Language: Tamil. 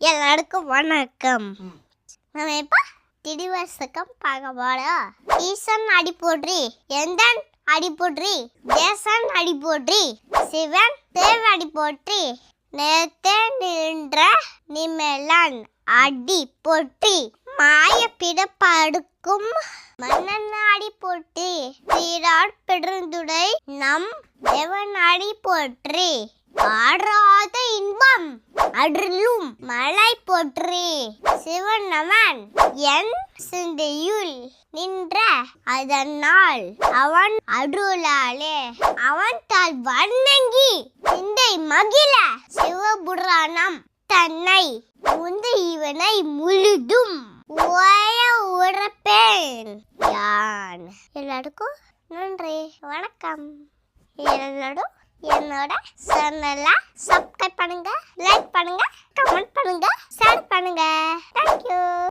எல்லாருக்கும் வணக்கம். நம்ம இப்போ திடிவசக்கம் பார்க்க போறோம். ஈசன் அடி போற்றி, எந்தன் அடி போற்றி, தேசன் அடி போற்றி, சிவன் தேவ அடி போற்றி, நேத்தே நின்ற நிமலன் அடி போற்றி, மாய பிடப்படுக்கும் மன்னன் அடி போற்றி, சீரார் பெருந்துடை நம் தேவன் அடி போற்றி, ஆறாத இன்பம் அருளும் மலை போற்றி, சிவன் அவன் என் சிந்தையுள் நின்ற அதனால் அவன் அருளாலே அவன் தாள் வணங்கி சிந்தை மகிழ சிவபுராணம் தன்னை முந்து இவனை முழுதும் ஓய உரைப்பேன் யான். எல்லாருக்கும் நன்றி, வணக்கம். எல்லாரும் என்னோட சேனலை சப்ஸ்கிரைப் பண்ணுங்க, லைக் பண்ணுங்க, கமெண்ட் பண்ணுங்க, ஷேர் பண்ணுங்க.